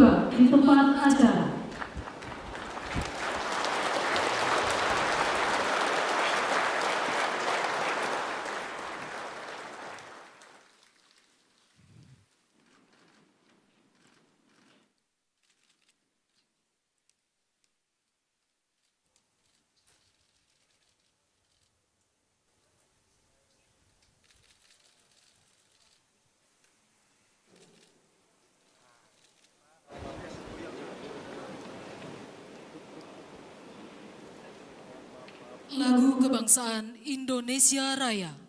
tiba di tempat acara. Lagu Kebangsaan Indonesia Raya.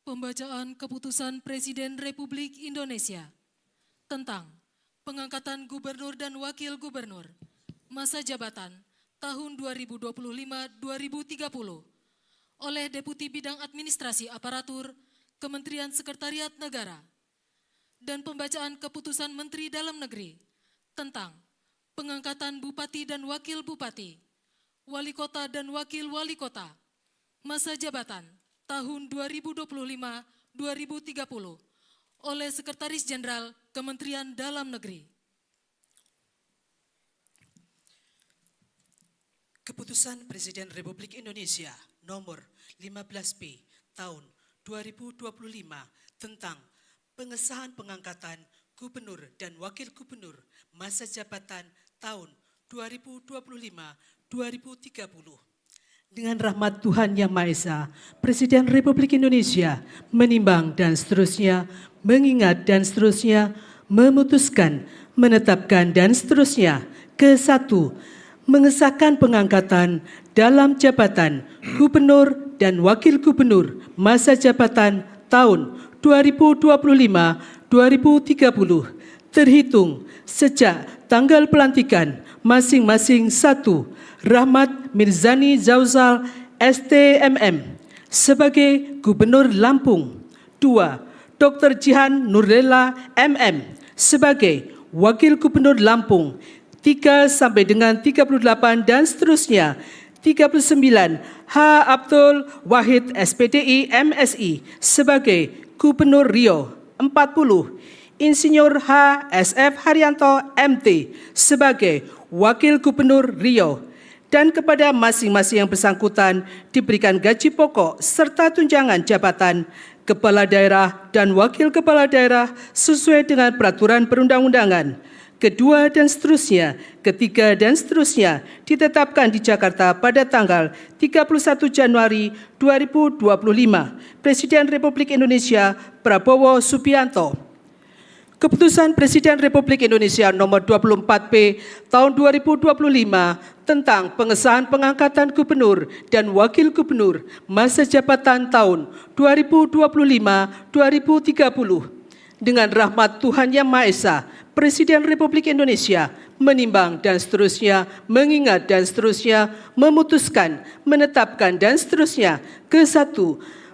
Pembacaan Keputusan Presiden Republik Indonesia tentang pengangkatan Gubernur dan Wakil Gubernur masa jabatan tahun 2025-2030 oleh Deputi Bidang Administrasi Aparatur Kementerian Sekretariat Negara dan pembacaan Keputusan Menteri Dalam Negeri tentang pengangkatan Bupati dan Wakil Bupati, Wali Kota dan Wakil Wali Kota masa jabatan tahun 2025-2030 oleh Sekretaris Jenderal Kementerian Dalam Negeri. Keputusan Presiden Republik Indonesia nomor 15P tahun 2025 tentang pengesahan pengangkatan Gubernur dan Wakil Gubernur masa jabatan tahun 2025-2030. Dengan rahmat Tuhan Yang Maha Esa, Presiden Republik Indonesia menimbang dan seterusnya, mengingat dan seterusnya, memutuskan, menetapkan dan seterusnya. Ke-1, mengesahkan pengangkatan dalam jabatan Gubernur dan Wakil Gubernur masa jabatan tahun 2025-2030 terhitung sejak tanggal pelantikan masing-masing. 1. Rahmat Mirzani Zauzal STMM sebagai Gubernur Lampung. 2. Dr. Jihan Nurlela MM sebagai Wakil Gubernur Lampung. 3 sampai dengan 38 dan seterusnya. 39. H. Abdul Wahid SPDI MSI sebagai Gubernur Riau. 40. Insinyur H. SF Haryanto MT sebagai Wakil Gubernur Riau. Dan kepada masing-masing yang bersangkutan diberikan gaji pokok serta tunjangan jabatan kepala daerah dan wakil kepala daerah sesuai dengan peraturan perundang-undangan. Kedua dan seterusnya, ketiga dan seterusnya ditetapkan di Jakarta pada tanggal 31 Januari 2025. Presiden Republik Indonesia Prabowo Subianto. Keputusan Presiden Republik Indonesia nomor 24P tahun 2025 tentang pengesahan pengangkatan Gubernur dan Wakil Gubernur masa jabatan tahun 2025-2030. dengan rahmat Tuhan Yang Maha Esa, Presiden Republik Indonesia menimbang dan seterusnya, mengingat dan seterusnya, memutuskan, menetapkan dan seterusnya. Ke-1,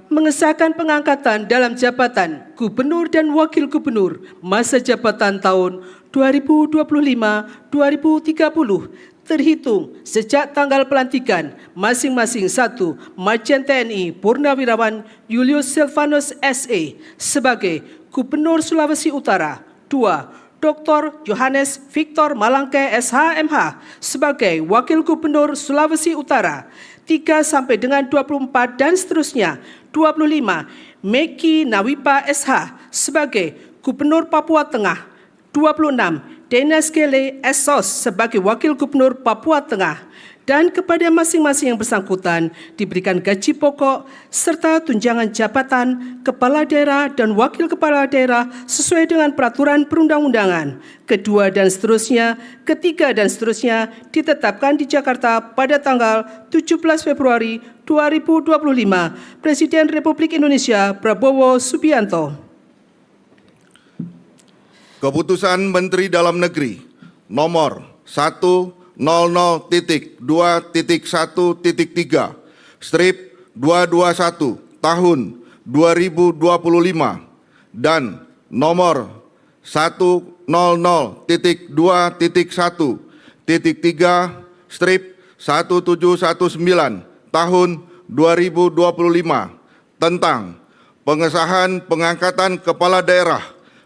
mengesahkan pengangkatan dalam jabatan Gubernur dan Wakil Gubernur masa jabatan tahun 2025-2030 terhitung sejak tanggal pelantikan masing-masing. 1. Majen TNI Purnawirawan Julius Silvanus SE sebagai Gubernur Sulawesi Utara. 2. Dr. Johannes Victor Malangke SHMH sebagai Wakil Gubernur Sulawesi Utara. 3 sampai dengan 24 dan seterusnya. 25. Meki Nawipa SH sebagai Gubernur Papua Tengah. 26. Denas Gele Esos sebagai Wakil Gubernur Papua Tengah, dan kepada masing-masing yang bersangkutan diberikan gaji pokok serta tunjangan jabatan kepala daerah dan wakil kepala daerah sesuai dengan peraturan perundang-undangan. Kedua dan seterusnya, ketiga dan seterusnya ditetapkan di Jakarta pada tanggal 17 Februari 2025. Presiden Republik Indonesia Prabowo Subianto. Keputusan Menteri Dalam Negeri nomor 100.2.1.3 strip 221 tahun 2025 dan nomor 100.2.1.3 strip 1719 tahun 2025 tentang pengesahan pengangkatan kepala daerah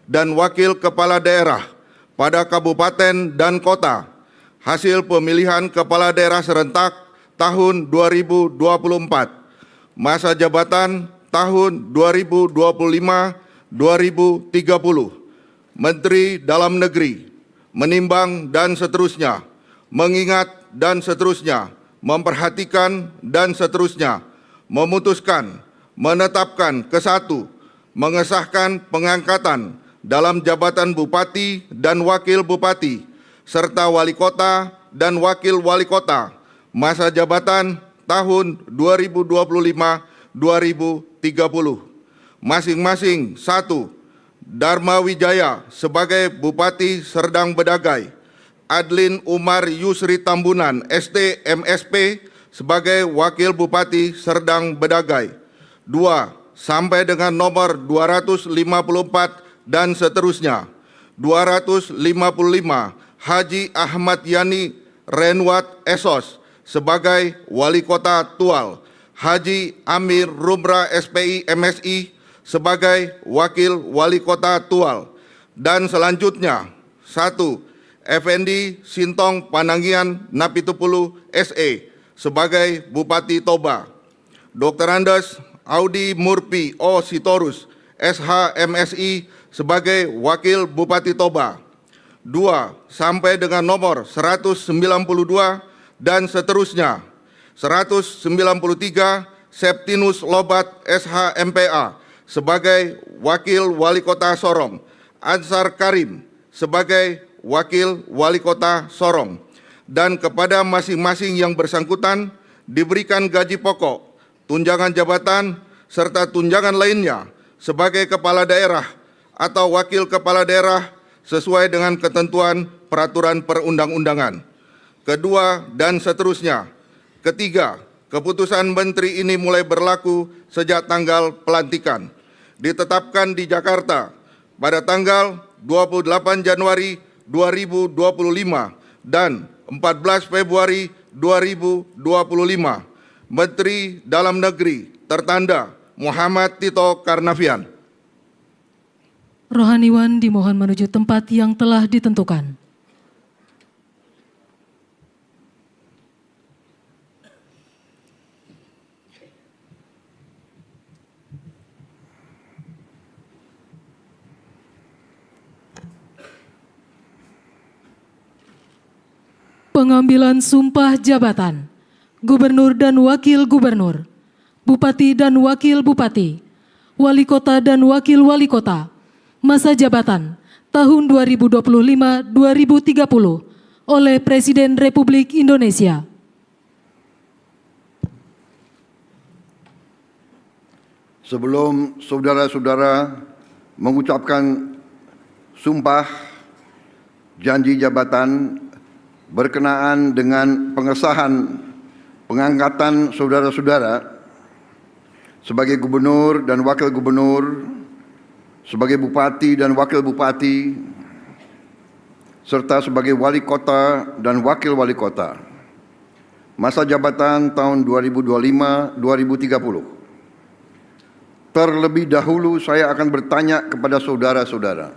dan wakil kepala daerah pada kabupaten dan kota, hasil pemilihan kepala daerah serentak tahun 2024, masa jabatan tahun 2025-2030, Menteri Dalam Negeri, menimbang dan seterusnya, mengingat dan seterusnya, memperhatikan dan seterusnya, memutuskan, menetapkan. Ke-1, mengesahkan pengangkatan dalam jabatan Bupati dan Wakil Bupati, serta Wali Kota dan Wakil Wali Kota, masa jabatan tahun 2025-2030. Masing-masing. 1. Dharma Wijaya sebagai Bupati Serdang Bedagai, Adlin Umar Yusri Tambunan ST MSP sebagai Wakil Bupati Serdang Bedagai. 2. Sampai dengan nomor 254 dan seterusnya. 255 Haji Ahmad Yani Renwat Esos sebagai Wali Kota Tual, Haji Amir Rumra SPI MSI sebagai Wakil Wali Kota Tual, dan selanjutnya. 1. Effendi Sintong Panangian Napitupulu SE sebagai Bupati Toba, Dr. Andes Audi Murpi O Sitorus SH MSI sebagai Wakil Bupati Toba. 2. Sampai dengan nomor 192 dan seterusnya. 193 Septinus Lobat SH MPA sebagai Wakil Wali Kota Sorong, Ansar Karim sebagai Wakil Wali Kota Sorong, dan kepada masing-masing yang bersangkutan diberikan gaji pokok, tunjangan jabatan, serta tunjangan lainnya sebagai kepala daerah atau wakil kepala daerah sesuai dengan ketentuan peraturan perundang-undangan. Kedua dan seterusnya. Ketiga, keputusan Menteri ini mulai berlaku sejak tanggal pelantikan. Ditetapkan di Jakarta pada tanggal 28 Januari 2025 dan 14 Februari 2025. Menteri Dalam Negeri tertanda Muhammad Tito Karnavian. Rohaniwan dimohon menuju tempat yang telah ditentukan. Pengambilan sumpah jabatan Gubernur dan Wakil Gubernur, Bupati dan Wakil Bupati, Wali Kota dan Wakil Wali Kota, masa jabatan tahun 2025-2030 oleh Presiden Republik Indonesia. Sebelum saudara-saudara mengucapkan sumpah janji jabatan berkenaan dengan pengesahan pengangkatan saudara-saudara sebagai gubernur dan wakil gubernur, sebagai bupati dan wakil bupati, serta sebagai wali kota dan wakil wali kota. Masa jabatan tahun 2025-2030. Terlebih dahulu saya akan bertanya kepada saudara-saudara.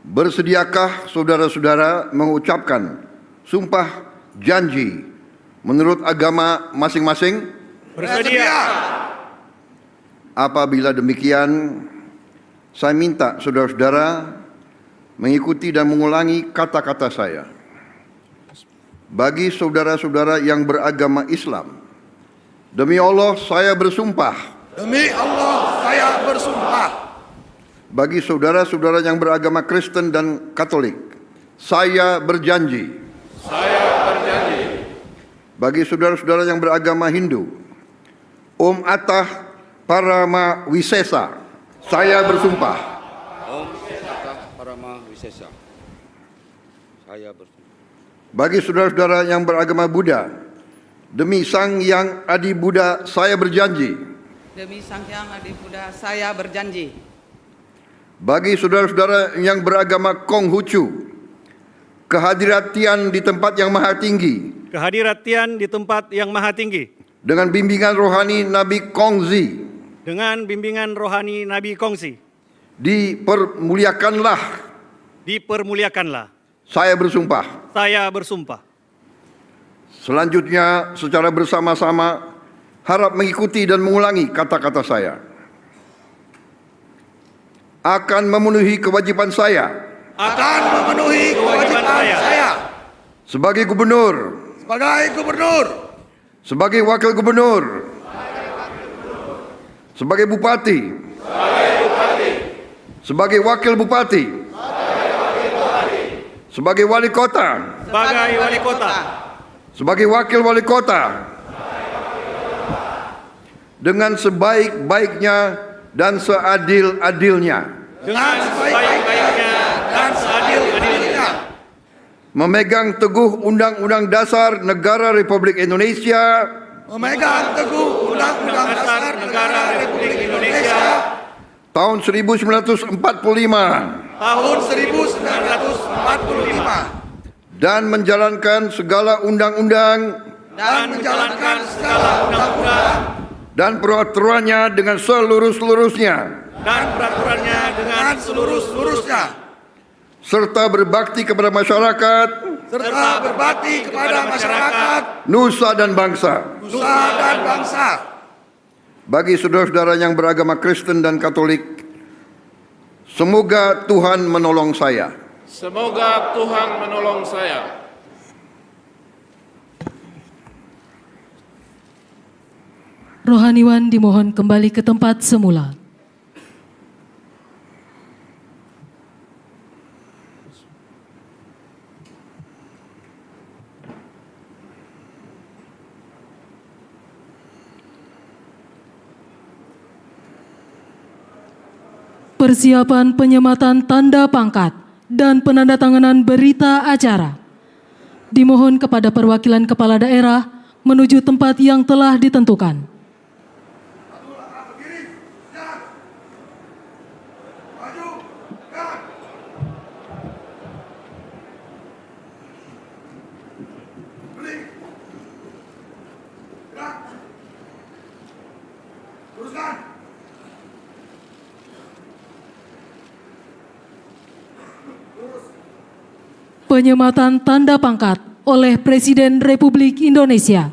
Bersediakah saudara-saudara mengucapkan sumpah janji menurut agama masing-masing? Bersedia. Apabila demikian, saya minta saudara-saudara mengikuti dan mengulangi kata-kata saya. Bagi saudara-saudara yang beragama Islam, demi Allah saya bersumpah. Demi Allah saya bersumpah. Bagi saudara-saudara yang beragama Kristen dan Katolik, saya berjanji. Saya berjanji. Bagi saudara-saudara yang beragama Hindu, Om Atah Parama Wisesa, saya bersumpah. Om Atah Parama Wisesa, saya bersumpah. Bagi saudara-saudara yang beragama Buddha, demi Sang Yang Adi Buddha, saya berjanji. Demi Sang Hyang Adi Buddha, saya berjanji. Bagi saudara-saudara yang beragama Konghucu, kehadiran Tian di tempat yang maha tinggi, Kehadirat Tian di tempat yang maha tinggi, dengan bimbingan rohani Nabi Kongzi, dengan bimbingan rohani Nabi Kongsi, dipermuliakanlah. saya bersumpah. Saya bersumpah. Selanjutnya secara bersama-sama harap mengikuti dan mengulangi kata-kata saya. Akan memenuhi kewajiban saya. Akan memenuhi kewajiban saya. Sebagai gubernur. Sebagai gubernur. Sebagai wakil gubernur. Sebagai bupati. Sebagai wakil bupati. Sebagai wali kota. Sebagai wali kota. Sebagai wakil wali kota. Dengan sebaik-baiknya dan seadil-adilnya. Dengan sebaik-baiknya dan seadil-adilnya. Memegang teguh Undang-Undang Dasar Negara Republik Indonesia. Memegang teguh Undang-Undang Dasar Negara Republik Indonesia. Tahun 1945. Tahun 1945. Dan menjalankan segala undang-undang. Dan menjalankan segala undang-undang. Dan peraturannya dengan seluruh-seluruhnya. Dan peraturannya dengan seluruh-seluruhnya. Serta berbakti kepada masyarakat. Serta berbakti kepada masyarakat. Nusa dan bangsa. Nusa dan bangsa. Bagi saudara-saudara yang beragama Kristen dan Katolik, semoga Tuhan menolong saya. Semoga Tuhan menolong saya. Rohaniwan dimohon kembali ke tempat semula. Persiapan penyematan tanda pangkat dan penandatanganan berita acara. Dimohon kepada perwakilan kepala daerah menuju tempat yang telah ditentukan. Penyematan tanda pangkat oleh Presiden Republik Indonesia.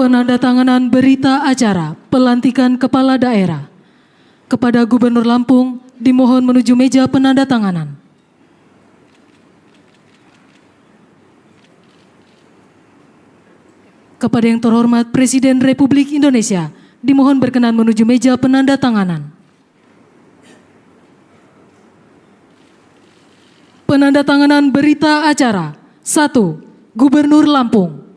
Penandatanganan berita acara pelantikan kepala daerah. Kepada Gubernur Lampung dimohon menuju meja penandatanganan. Kepada yang terhormat Presiden Republik Indonesia dimohon berkenan menuju meja penandatanganan. Penandatanganan berita acara. 1. Gubernur Lampung.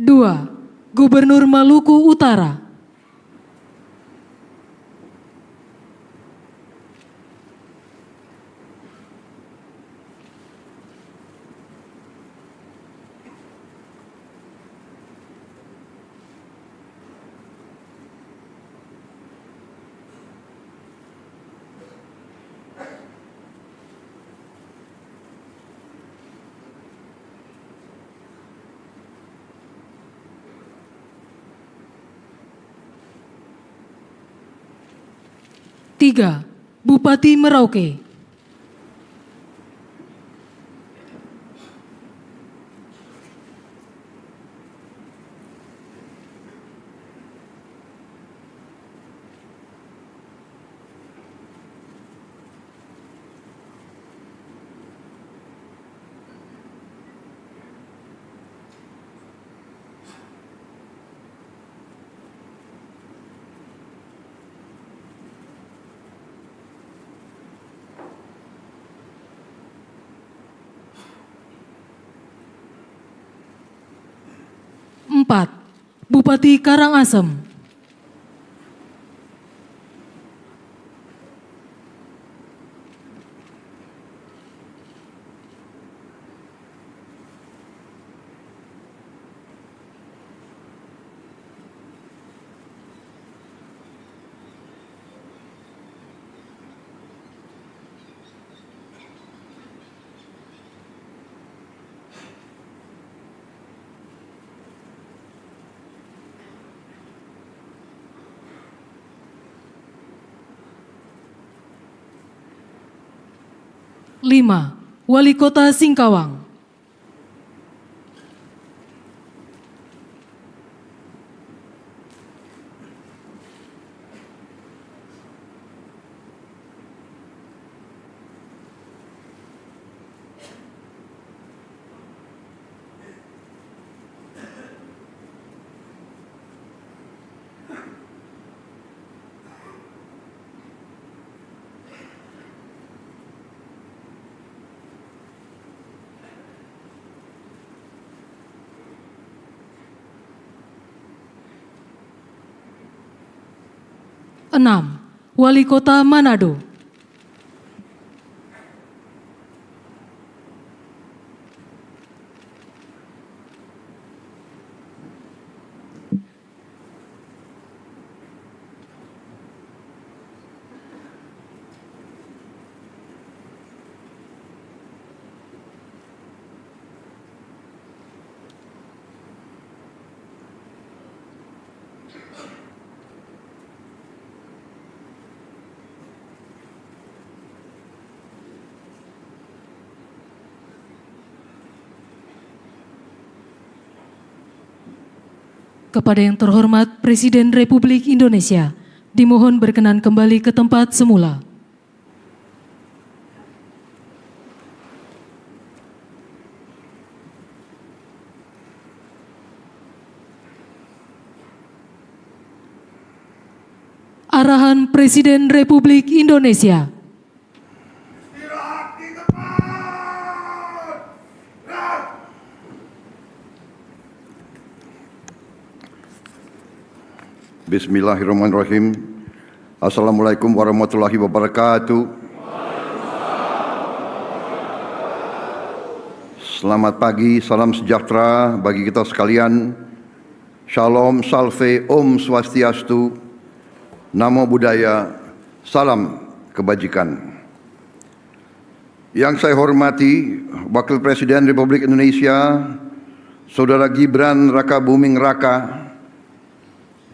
Dua, Gubernur Maluku Utara. Tiga, Bupati Merauke. Empat, Bupati Karangasem. Lima, Wali Kota Singkawang. Enam, Wali Kota Manado. Kepada yang terhormat Presiden Republik Indonesia, dimohon berkenan kembali ke tempat semula. Arahan Presiden Republik Indonesia. Istirahat di tempat. Bismillahirrahmanirrahim. Assalamualaikum warahmatullahi wabarakatuh. Selamat pagi, salam sejahtera bagi kita sekalian. Shalom, Salve, Om Swastiastu, Namo Buddhaya, Salam Kebajikan. Yang saya hormati Wakil Presiden Republik Indonesia, Saudara Gibran Rakabuming Raka.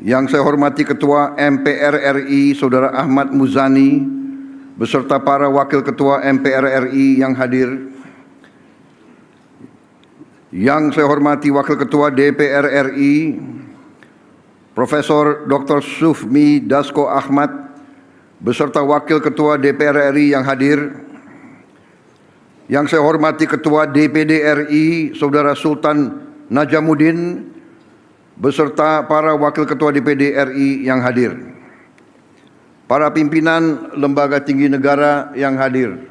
Yang saya hormati Ketua MPR RI, Saudara Ahmad Muzani, beserta para Wakil Ketua MPR RI yang hadir. Yang saya hormati Wakil Ketua DPR RI, Profesor Dr. Sufmi Dasko Ahmad, beserta Wakil Ketua DPR RI yang hadir. Yang saya hormati Ketua DPD RI, Saudara Sultan Najamuddin, beserta para Wakil Ketua DPD RI yang hadir. Para pimpinan lembaga tinggi negara yang hadir,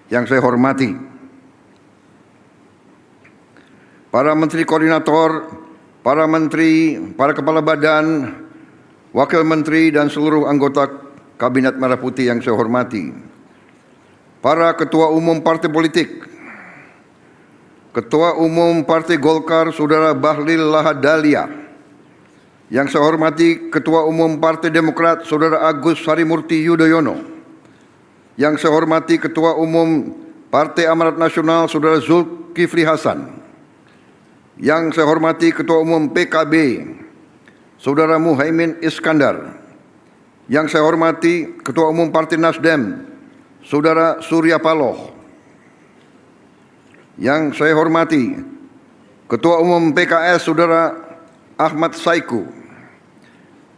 yang saya hormati. Para Menteri Koordinator, para Menteri, para Kepala Badan, Wakil Menteri dan seluruh anggota Kabinet Merah Putih yang saya hormati. Para Ketua Umum Partai Politik, Ketua Umum Partai Golkar Saudara Bahlil Lahadalia, yang saya hormati Ketua Umum Partai Demokrat Saudara Agus Harimurti Yudhoyono, yang saya hormati Ketua Umum Partai Amanat Nasional Saudara Zulkifli Hasan, yang saya hormati Ketua Umum PKB Saudara Muhaimin Iskandar, yang saya hormati Ketua Umum Partai Nasdem Saudara Surya Paloh, yang saya hormati Ketua Umum PKS Saudara Ahmad Saiku,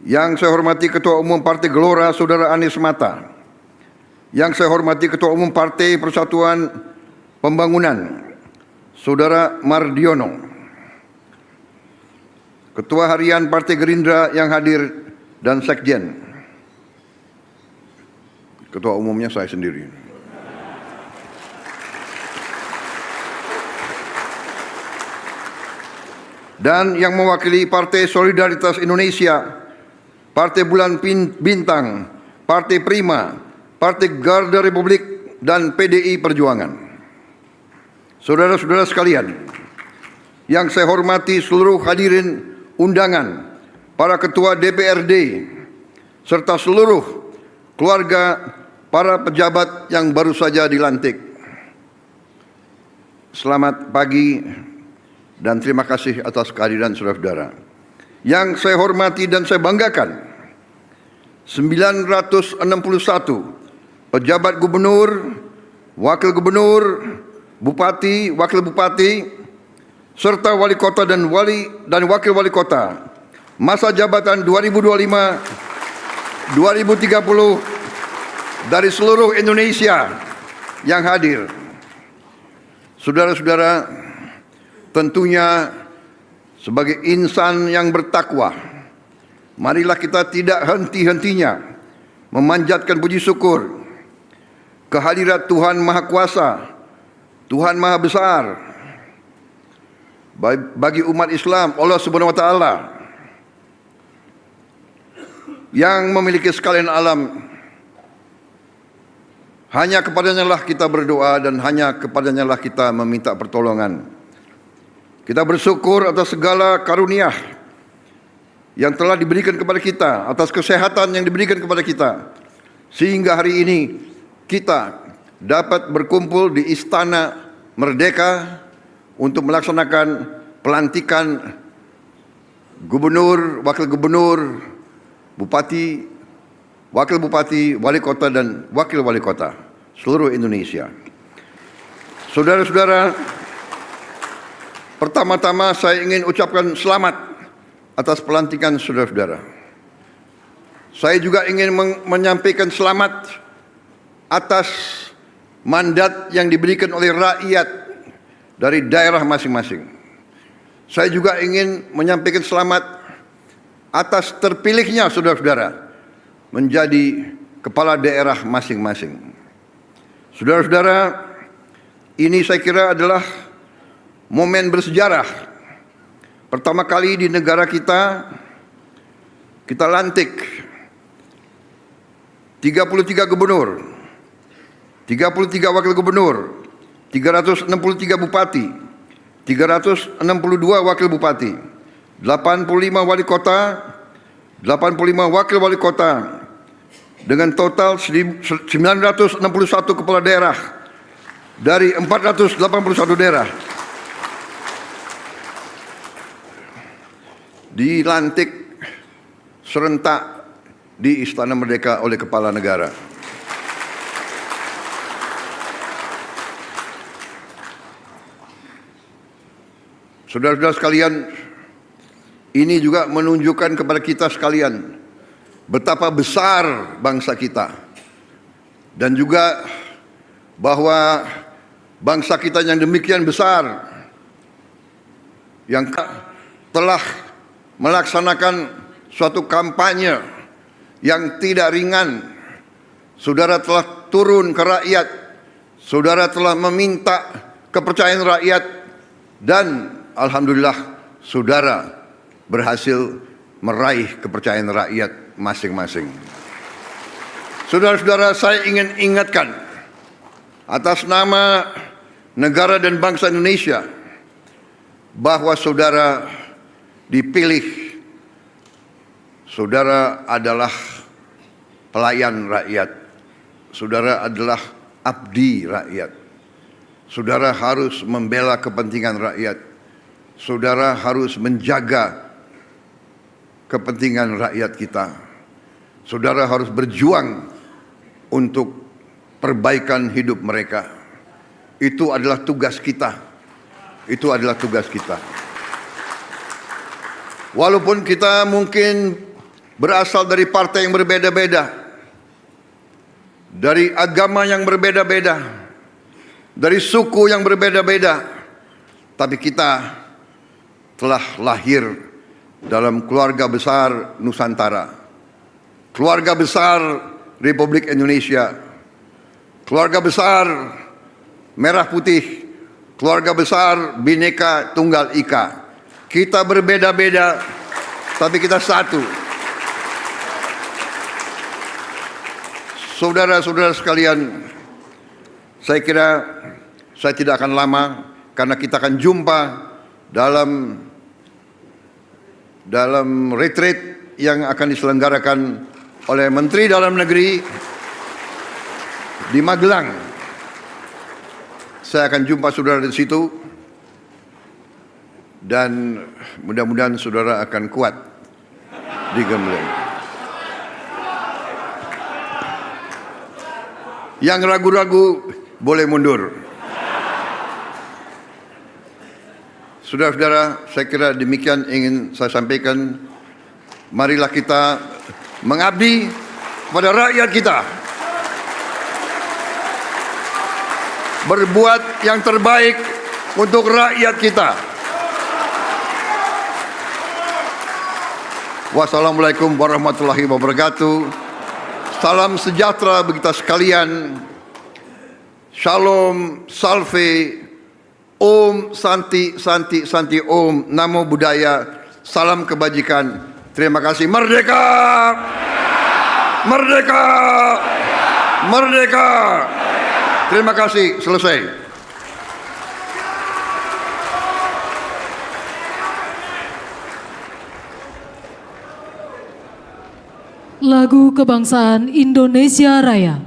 yang saya hormati Ketua Umum Partai Gelora Saudara Anies Mata, yang saya hormati Ketua Umum Partai Persatuan Pembangunan Saudara Mardiono, Ketua Harian Partai Gerindra yang hadir dan Sekjen. Ketua umumnya saya sendiri. Dan yang mewakili Partai Solidaritas Indonesia, Partai Bulan Bintang, Partai Prima, Partai Garda Republik, dan PDI Perjuangan. Saudara-saudara sekalian, yang saya hormati seluruh hadirin undangan, para ketua DPRD, serta seluruh keluarga para pejabat yang baru saja dilantik. Selamat pagi dan terima kasih atas kehadiran saudara-saudara. Yang saya hormati dan saya banggakan, 961 pejabat gubernur, wakil gubernur, bupati, wakil bupati, serta wali kota dan wakil wali kota masa jabatan 2025-2030 dari seluruh Indonesia yang hadir. Saudara-saudara, tentunya sebagai insan yang bertakwa, marilah kita tidak henti-hentinya memanjatkan puji syukur kehadirat Tuhan Maha Kuasa, Tuhan Maha Besar, bagi umat Islam, Allah Subhanahu wa Ta'ala, yang memiliki sekalian alam. Hanya kepadanya lah kita berdoa dan hanya kepadanya lah kita meminta pertolongan. Kita bersyukur atas segala karunia yang telah diberikan kepada kita, atas kesehatan yang diberikan kepada kita, sehingga hari ini kita dapat berkumpul di Istana Merdeka untuk melaksanakan pelantikan gubernur, wakil gubernur, bupati, wakil bupati, wali kota, dan wakil wali kota seluruh Indonesia. Saudara-saudara, pertama-tama saya ingin ucapkan selamat atas pelantikan saudara-saudara. Saya juga ingin menyampaikan selamat atas mandat yang diberikan oleh rakyat dari daerah masing-masing. Saya juga ingin menyampaikan selamat atas terpilihnya saudara-saudara menjadi kepala daerah masing-masing. Saudara-saudara, ini saya kira adalah momen bersejarah. Pertama kali di negara kita lantik 33 gubernur, 33 wakil gubernur, 363 bupati, 362 wakil bupati, 85 wali kota, 85 wakil wali kota, dengan total 961 kepala daerah dari 481 daerah dilantik serentak di Istana Merdeka oleh Kepala Negara. Saudara-saudara sekalian, ini juga menunjukkan kepada kita sekalian betapa besar bangsa kita, dan juga bahwa bangsa kita yang demikian besar yang telah melaksanakan suatu kampanye yang tidak ringan. Saudara telah turun ke rakyat, saudara telah meminta kepercayaan rakyat, dan alhamdulillah saudara berhasil meraih kepercayaan rakyat masing-masing. Saudara-saudara, saya ingin ingatkan atas nama negara dan bangsa Indonesia bahwa saudara dipilih. Saudara adalah pelayan rakyat. Saudara adalah abdi rakyat. Saudara harus membela kepentingan rakyat. Saudara harus menjaga kepentingan rakyat kita. Saudara harus berjuang untuk perbaikan hidup mereka. Itu adalah tugas kita. Itu adalah tugas kita. Walaupun kita mungkin berasal dari partai yang berbeda-beda, dari agama yang berbeda-beda, dari suku yang berbeda-beda, tapi kita telah lahir dalam keluarga besar Nusantara, keluarga besar Republik Indonesia, keluarga besar Merah Putih, keluarga besar Bhinneka Tunggal Ika. Kita berbeda-beda, tapi kita satu. Saudara-saudara sekalian, saya kira saya tidak akan lama karena kita akan jumpa dalam retreat yang akan diselenggarakan oleh Menteri Dalam Negeri di Magelang. Saya akan jumpa saudara di situ. Dan mudah-mudahan saudara akan kuat di Gembleng. Yang ragu-ragu boleh mundur. Saudara-saudara, saya kira demikian ingin saya sampaikan. Marilah kita mengabdi kepada rakyat kita. Berbuat yang terbaik untuk rakyat kita. Wassalamualaikum warahmatullahi wabarakatuh. Salam sejahtera bagi kita sekalian. Shalom, salve, Om, Santi, Santi, Santi, Om, Namo Buddhaya, salam kebajikan. Terima kasih. Merdeka! Merdeka! Merdeka! Terima kasih. Selesai. Lagu Kebangsaan Indonesia Raya.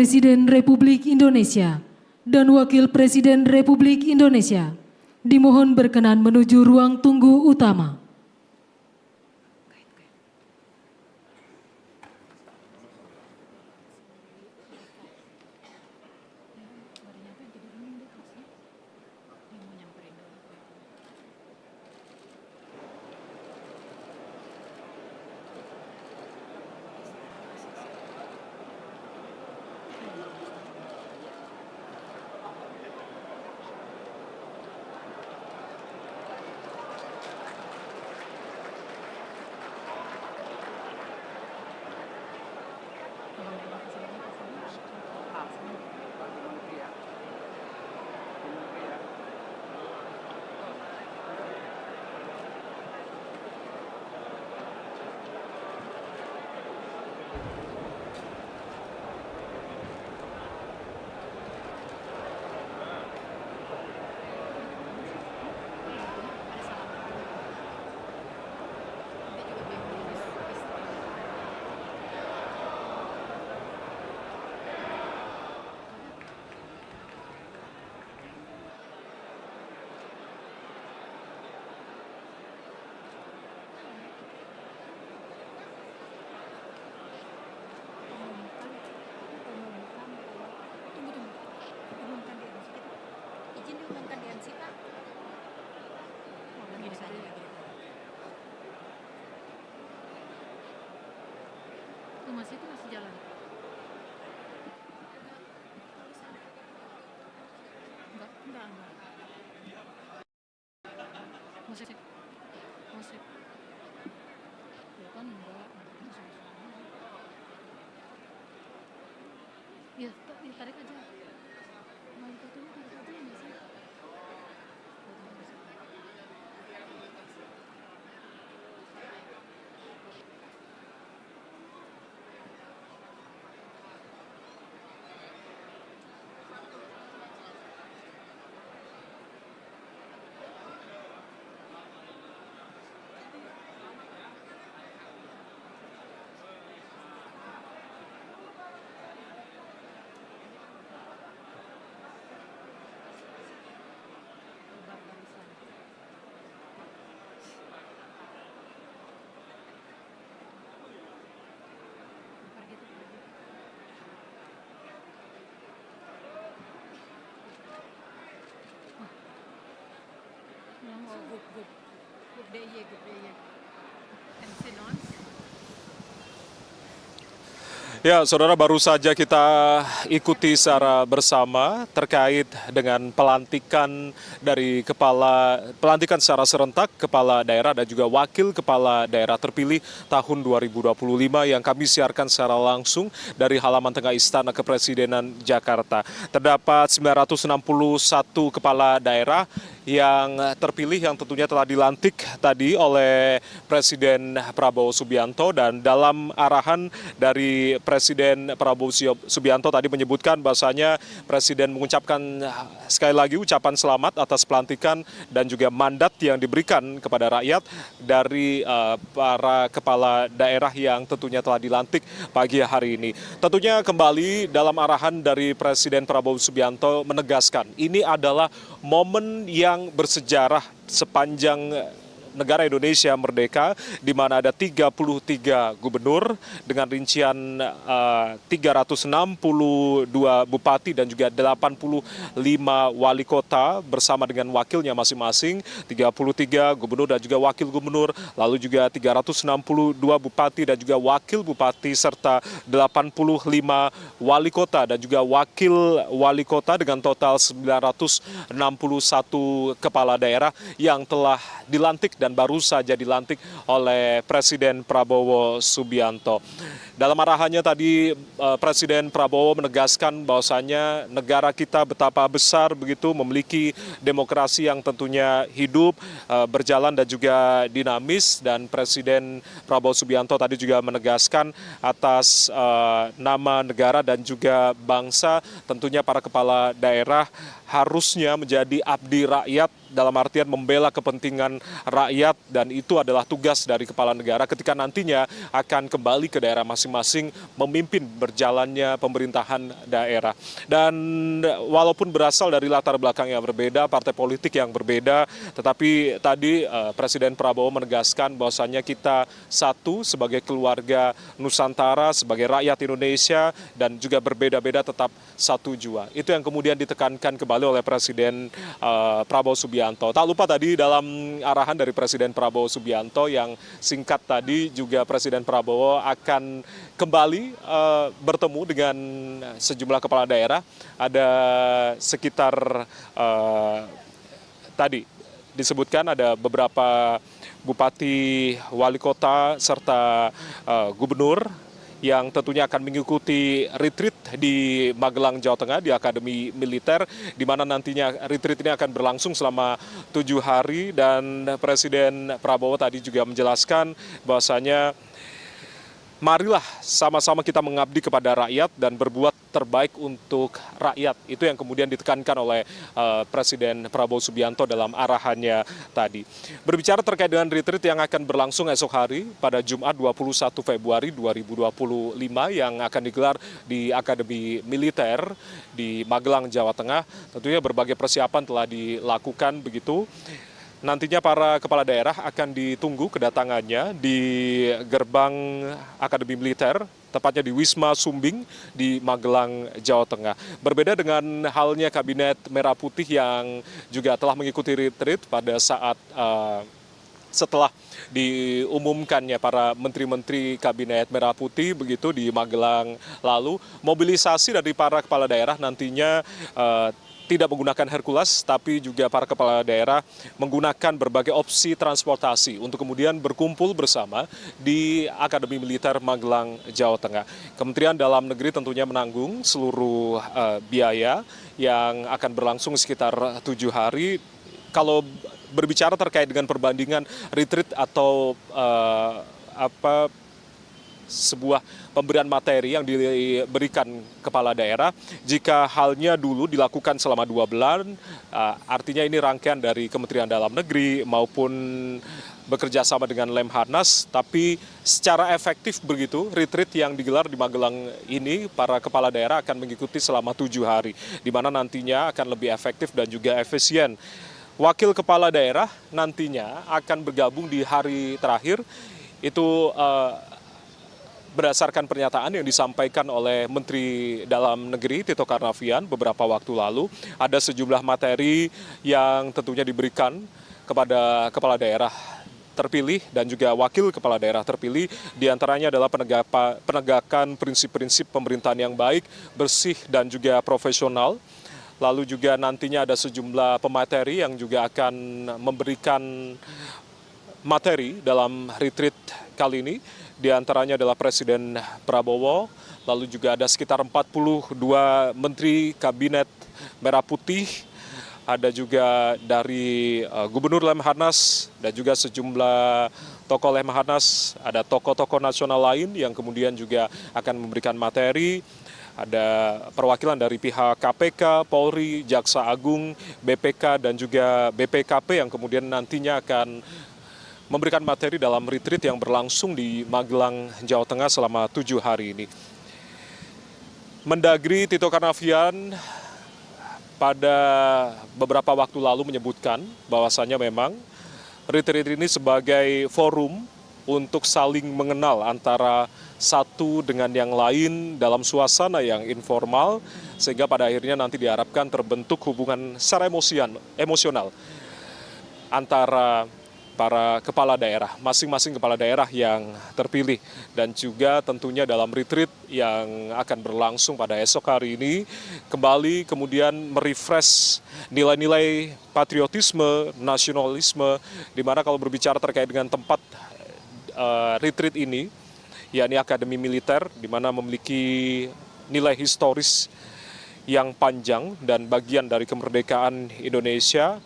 Presiden Republik Indonesia dan Wakil Presiden Republik Indonesia dimohon berkenan menuju ruang tunggu utama. Itu masih jalan. Enggak. Masih. Ya kan enggak. Ya, tarik aja. Mau itu dulu tarik aja ya sih. Grup DIY. MC Nons. Ya, saudara, baru saja kita ikuti secara bersama terkait dengan pelantikan secara serentak kepala daerah dan juga wakil kepala daerah terpilih tahun 2025 yang kami siarkan secara langsung dari halaman tengah Istana Kepresidenan Jakarta. Terdapat 961 kepala daerah yang terpilih yang tentunya telah dilantik tadi oleh Presiden Prabowo Subianto, dan dalam arahan dari Presiden Prabowo Subianto tadi menyebutkan bahwasanya Presiden mengucapkan sekali lagi ucapan selamat atas pelantikan dan juga mandat yang diberikan kepada rakyat dari para kepala daerah yang tentunya telah dilantik pagi hari ini. Tentunya kembali dalam arahan dari Presiden Prabowo Subianto menegaskan ini adalah momen yang bersejarah sepanjang negara Indonesia merdeka, di mana ada 33 gubernur dengan rincian 362 bupati dan juga 85 wali kota bersama dengan wakilnya masing-masing, 33 gubernur dan juga wakil gubernur, lalu juga 362 bupati dan juga wakil bupati, serta 85 wali kota dan juga wakil wali kota dengan total 961 kepala daerah yang telah dilantik dan baru saja dilantik oleh Presiden Prabowo Subianto. Dalam arahannya tadi Presiden Prabowo menegaskan bahwasannya negara kita betapa besar begitu, memiliki demokrasi yang tentunya hidup, berjalan dan juga dinamis, dan Presiden Prabowo Subianto tadi juga menegaskan atas nama negara dan juga bangsa, tentunya para kepala daerah harusnya menjadi abdi rakyat, dalam artian membela kepentingan rakyat, dan itu adalah tugas dari kepala negara ketika nantinya akan kembali ke daerah masing-masing masing-masing memimpin berjalannya pemerintahan daerah. Dan walaupun berasal dari latar belakang yang berbeda, partai politik yang berbeda, tetapi tadi Presiden Prabowo menegaskan bahwasannya kita satu sebagai keluarga Nusantara, sebagai rakyat Indonesia, dan juga berbeda-beda tetap satu jua. Itu yang kemudian ditekankan kembali oleh Presiden Prabowo Subianto. Tak lupa tadi dalam arahan dari Presiden Prabowo Subianto yang singkat tadi juga Presiden Prabowo akan kembali bertemu dengan sejumlah kepala daerah. Ada sekitar tadi disebutkan ada beberapa bupati, wali kota, serta gubernur yang tentunya akan mengikuti retreat di Magelang, Jawa Tengah di Akademi Militer, di mana nantinya retreat ini akan berlangsung selama 7 hari. Dan Presiden Prabowo tadi juga menjelaskan bahwasanya marilah sama-sama kita mengabdi kepada rakyat dan berbuat terbaik untuk rakyat. Itu yang kemudian ditekankan oleh Presiden Prabowo Subianto dalam arahannya tadi. Berbicara terkait dengan retreat yang akan berlangsung esok hari pada Jumat 21 Februari 2025 yang akan digelar di Akademi Militer di Magelang, Jawa Tengah, tentunya berbagai persiapan telah dilakukan begitu. Nantinya para kepala daerah akan ditunggu kedatangannya di gerbang Akademi Militer, tepatnya di Wisma Sumbing di Magelang, Jawa Tengah. Berbeda dengan halnya Kabinet Merah Putih yang juga telah mengikuti retreat pada saat setelah diumumkannya para menteri-menteri Kabinet Merah Putih begitu di Magelang lalu. Mobilisasi dari para kepala daerah nantinya tidak menggunakan Hercules, tapi juga para kepala daerah menggunakan berbagai opsi transportasi untuk kemudian berkumpul bersama di Akademi Militer Magelang, Jawa Tengah. Kementerian Dalam Negeri tentunya menanggung seluruh biaya yang akan berlangsung sekitar 7 hari. Kalau berbicara terkait dengan perbandingan retreat atau sebuah pemberian materi yang diberikan kepala daerah, jika halnya dulu dilakukan selama 2 bulan, artinya ini rangkaian dari Kementerian Dalam Negeri maupun bekerja sama dengan Lemhanas, tapi secara efektif begitu, retreat yang digelar di Magelang ini, para kepala daerah akan mengikuti selama 7 hari, di mana nantinya akan lebih efektif dan juga efisien. Wakil kepala daerah nantinya akan bergabung di hari terakhir, itu berdasarkan pernyataan yang disampaikan oleh Menteri Dalam Negeri Tito Karnavian beberapa waktu lalu, ada sejumlah materi yang tentunya diberikan kepada kepala daerah terpilih dan juga wakil kepala daerah terpilih, diantaranya adalah penegakan prinsip-prinsip pemerintahan yang baik, bersih dan juga profesional. Lalu juga nantinya ada sejumlah pemateri yang juga akan memberikan materi dalam retreat kali ini. Di antaranya adalah Presiden Prabowo, lalu juga ada sekitar 42 Menteri Kabinet Merah Putih, ada juga dari Gubernur Lemhanas dan juga sejumlah tokoh Lemhanas, ada tokoh-tokoh nasional lain yang kemudian juga akan memberikan materi. Ada perwakilan dari pihak KPK, Polri, Jaksa Agung, BPK dan juga BPKP yang kemudian nantinya akan memberikan materi dalam retreat yang berlangsung di Magelang, Jawa Tengah selama 7 hari ini. Mendagri Tito Karnavian pada beberapa waktu lalu menyebutkan bahwasannya memang retreat ini sebagai forum untuk saling mengenal antara satu dengan yang lain dalam suasana yang informal, sehingga pada akhirnya nanti diharapkan terbentuk hubungan secara emosional antara para kepala daerah, masing-masing kepala daerah yang terpilih. Dan juga tentunya dalam retreat yang akan berlangsung pada esok hari ini, kembali kemudian merefresh nilai-nilai patriotisme, nasionalisme, di mana kalau berbicara terkait dengan tempat retreat ini, yakni Akademi Militer, di mana memiliki nilai historis yang panjang dan bagian dari kemerdekaan Indonesia.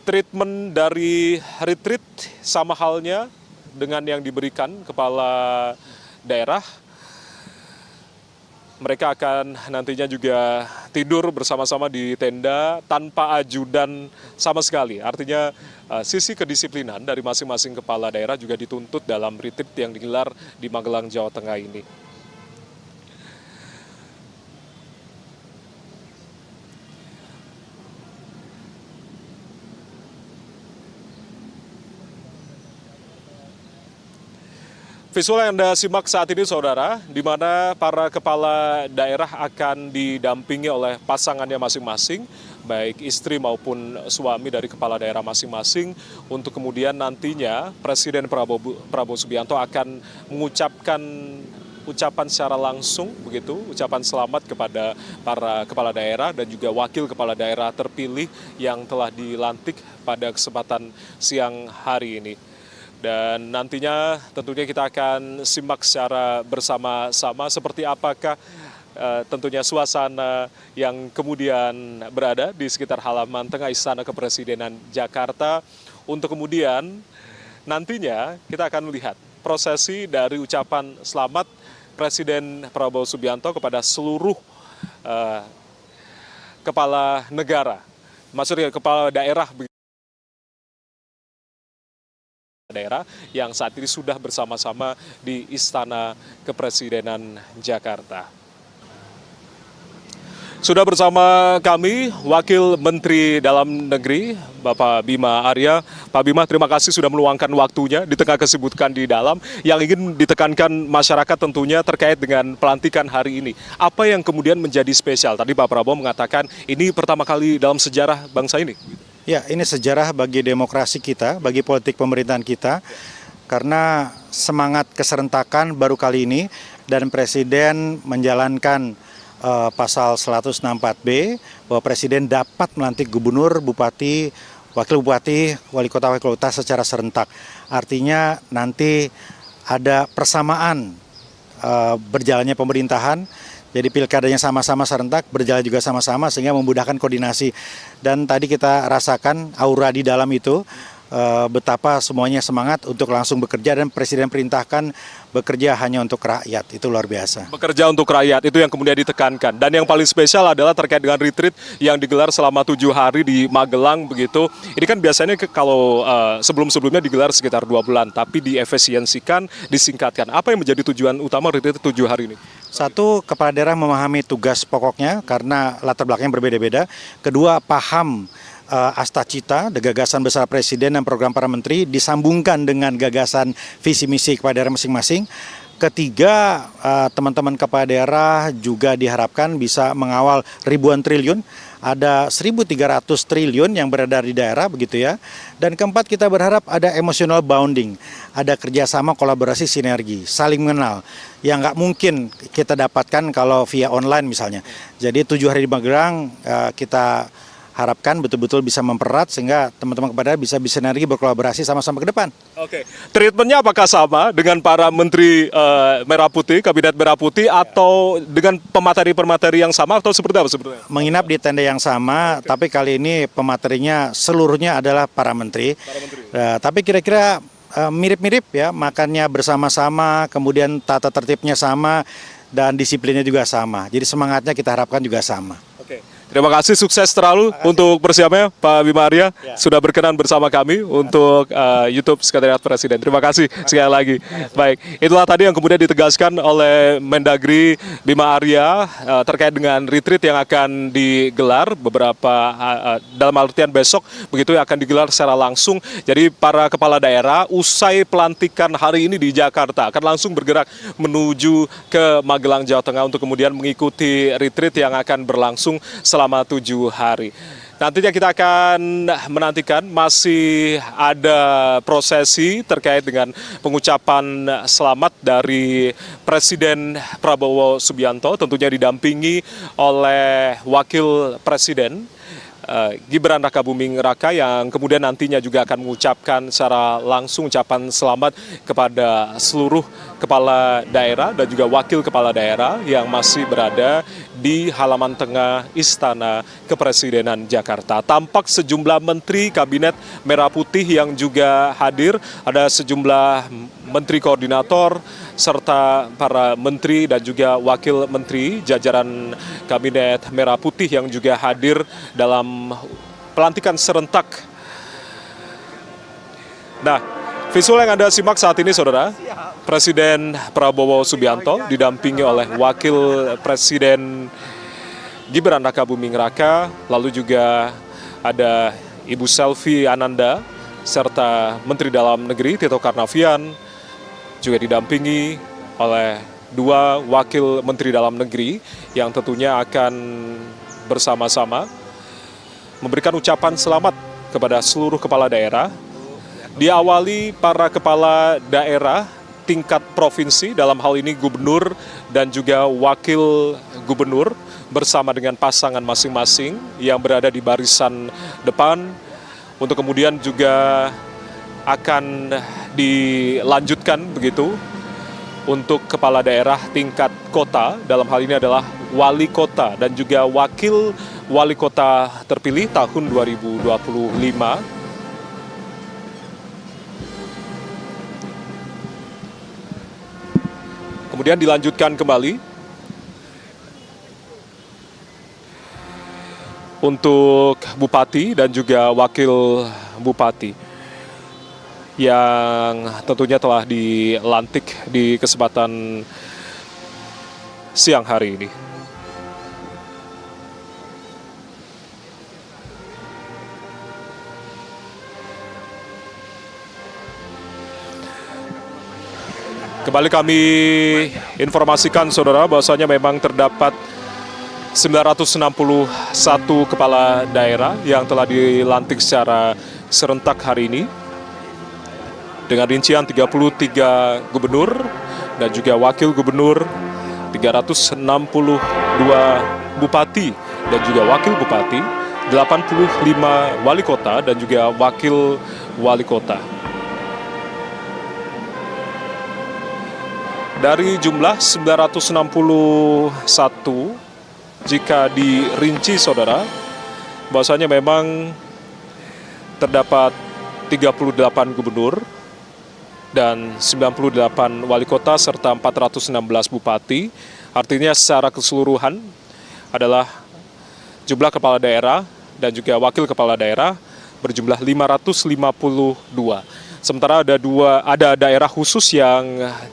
Treatment dari retreat sama halnya dengan yang diberikan kepala daerah. mereka akan nantinya juga tidur bersama-sama di tenda tanpa ajudan sama sekali. Artinya sisi kedisiplinan dari masing-masing kepala daerah juga dituntut dalam retreat yang digelar di Magelang, Jawa Tengah ini. Visual yang Anda simak saat ini, saudara, di mana para kepala daerah akan didampingi oleh pasangannya masing-masing, baik istri maupun suami dari kepala daerah masing-masing, untuk kemudian nantinya Presiden Prabowo Subianto akan mengucapkan ucapan secara langsung, begitu, ucapan selamat kepada para kepala daerah dan juga wakil kepala daerah terpilih yang telah dilantik pada kesempatan siang hari ini. Dan nantinya tentunya kita akan simak secara bersama-sama seperti apakah tentunya suasana yang kemudian berada di sekitar halaman tengah Istana Kepresidenan Jakarta, untuk kemudian nantinya kita akan melihat prosesi dari ucapan selamat Presiden Prabowo Subianto kepada seluruh kepala negara, maksudnya kepala daerah yang saat ini sudah bersama-sama di Istana Kepresidenan Jakarta. Sudah bersama kami Wakil Menteri Dalam Negeri, Bapak Bima Arya. Pak Bima, terima kasih sudah meluangkan waktunya di tengah kesibukan di dalam. Yang ingin ditekankan masyarakat tentunya terkait dengan pelantikan hari ini. Apa yang kemudian menjadi spesial? Tadi Pak Prabowo mengatakan ini pertama kali dalam sejarah bangsa ini. Ya, ini sejarah bagi demokrasi kita, bagi politik pemerintahan kita. Karena semangat keserentakan baru kali ini dan Presiden menjalankan pasal 164B bahwa Presiden dapat melantik gubernur, bupati, wakil bupati, wali kota secara serentak. Artinya nanti ada persamaan berjalannya pemerintahan, jadi pilkadanya sama-sama serentak, berjalan juga sama-sama sehingga memudahkan koordinasi. Dan tadi kita rasakan aura di dalam itu, betapa semuanya semangat untuk langsung bekerja dan Presiden perintahkan bekerja hanya untuk rakyat. Itu luar biasa. Bekerja untuk rakyat, itu yang kemudian ditekankan. Dan yang paling spesial adalah terkait dengan retreat yang digelar selama 7 hari di Magelang begitu. Ini kan biasanya kalau sebelum-sebelumnya digelar sekitar 2 bulan, tapi diefisiensikan, disingkatkan. Apa yang menjadi tujuan utama retreat 7 hari ini? Satu, kepala daerah memahami tugas pokoknya karena latar belakangnya berbeda-beda. Kedua, paham asta cita, gagasan besar Presiden dan program para menteri disambungkan dengan gagasan visi misi kepala daerah masing-masing. Ketiga, teman-teman kepala daerah juga diharapkan bisa mengawal ribuan triliun, ada 1.300 triliun yang berada di daerah begitu ya. Dan keempat, kita berharap ada emotional bonding, ada kerjasama, kolaborasi, sinergi, saling mengenal yang nggak mungkin kita dapatkan kalau via online misalnya. Jadi 7 hari di Magelang kita harapkan betul-betul bisa mempererat sehingga teman-teman kepada bisa bersinergi, berkolaborasi sama-sama ke depan. Oke, treatmentnya apakah sama dengan para menteri Merah Putih, Kabinet Merah Putih, atau dengan pemateri-pemateri yang sama atau seperti apa sebetulnya? Menginap di tenda yang sama, tapi kali ini pematerinya seluruhnya adalah para menteri. Tapi kira-kira mirip-mirip ya, makannya bersama-sama, kemudian tata tertibnya sama, dan disiplinnya juga sama. Jadi semangatnya kita harapkan juga sama. Oke. Terima kasih, sukses terlalu untuk persiapannya Pak Bima Arya sudah berkenan bersama kami untuk YouTube Sekretariat Presiden. Terima kasih sekali lagi. Baik, itulah tadi yang kemudian ditegaskan oleh Mendagri Bima Arya terkait dengan retreat yang akan digelar beberapa dalam artian besok begitu akan digelar secara langsung. Jadi para kepala daerah usai pelantikan hari ini di Jakarta akan langsung bergerak menuju ke Magelang, Jawa Tengah untuk kemudian mengikuti retreat yang akan berlangsung selama 7 hari. Nantinya kita akan menantikan masih ada prosesi terkait dengan pengucapan selamat dari Presiden Prabowo Subianto, tentunya didampingi oleh Wakil Presiden Gibran Rakabuming Raka yang kemudian nantinya juga akan mengucapkan secara langsung ucapan selamat kepada seluruh kepala daerah dan juga wakil kepala daerah yang masih berada di halaman tengah Istana Kepresidenan Jakarta. Tampak sejumlah menteri Kabinet Merah Putih yang juga hadir, ada sejumlah menteri koordinator serta para menteri dan juga wakil menteri jajaran Kabinet Merah Putih yang juga hadir dalam pelantikan serentak. Nah, visual yang Anda simak saat ini, Saudara, Presiden Prabowo Subianto didampingi oleh Wakil Presiden Gibran Rakabuming Raka, lalu juga ada Ibu Selvi Ananda, serta Menteri Dalam Negeri Tito Karnavian, juga didampingi oleh dua Wakil Menteri Dalam Negeri yang tentunya akan bersama-sama memberikan ucapan selamat kepada seluruh kepala daerah. Diawali para kepala daerah tingkat provinsi, dalam hal ini gubernur dan juga wakil gubernur bersama dengan pasangan masing-masing yang berada di barisan depan, untuk kemudian juga akan dilanjutkan begitu untuk kepala daerah tingkat kota, dalam hal ini adalah wali kota dan juga wakil wali kota terpilih tahun 2025. Kemudian dilanjutkan kembali untuk bupati dan juga wakil bupati yang tentunya telah dilantik di kesempatan siang hari ini. Kembali kami informasikan, Saudara, bahwasanya memang terdapat 961 kepala daerah yang telah dilantik secara serentak hari ini, dengan rincian 33 gubernur dan juga wakil gubernur, 362 bupati dan juga wakil bupati, 85 wali kota dan juga wakil wali kota. Dari jumlah 961, jika dirinci, Saudara, bahwasanya memang terdapat 38 gubernur dan 98 wali kota serta 416 bupati. Artinya secara keseluruhan adalah jumlah kepala daerah dan juga wakil kepala daerah berjumlah 552. Sementara ada daerah khusus yang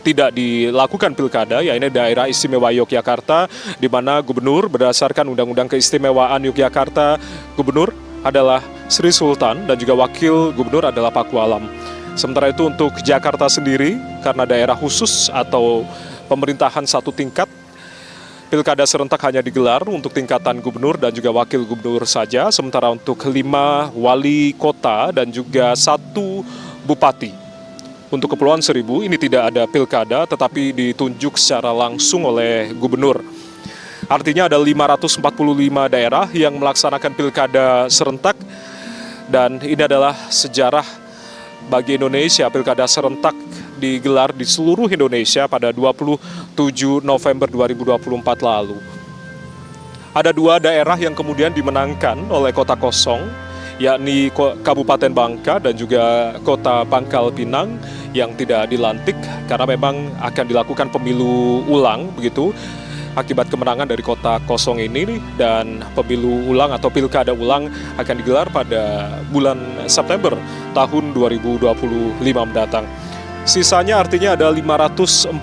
tidak dilakukan pilkada, yaitu daerah istimewa Yogyakarta, di mana gubernur berdasarkan Undang-Undang Keistimewaan Yogyakarta, gubernur adalah Sri Sultan dan juga wakil gubernur adalah Pakualam. Sementara itu untuk Jakarta sendiri, karena daerah khusus atau pemerintahan satu tingkat, pilkada serentak hanya digelar untuk tingkatan gubernur dan juga wakil gubernur saja. Sementara untuk 5 wali kota dan juga 1 bupati. Untuk Kepulauan Seribu ini tidak ada pilkada, tetapi ditunjuk secara langsung oleh gubernur. Artinya ada 545 daerah yang melaksanakan pilkada serentak, dan ini adalah sejarah bagi Indonesia. Pilkada serentak digelar di seluruh Indonesia pada 27 November 2024 lalu. Ada 2 daerah yang kemudian dimenangkan oleh kota kosong, yakni Kabupaten Bangka dan juga Kota Pangkal Pinang yang tidak dilantik karena memang akan dilakukan pemilu ulang begitu akibat kemenangan dari kota kosong ini, dan pemilu ulang atau pilkada ulang akan digelar pada bulan September tahun 2025 mendatang. Sisanya artinya ada 543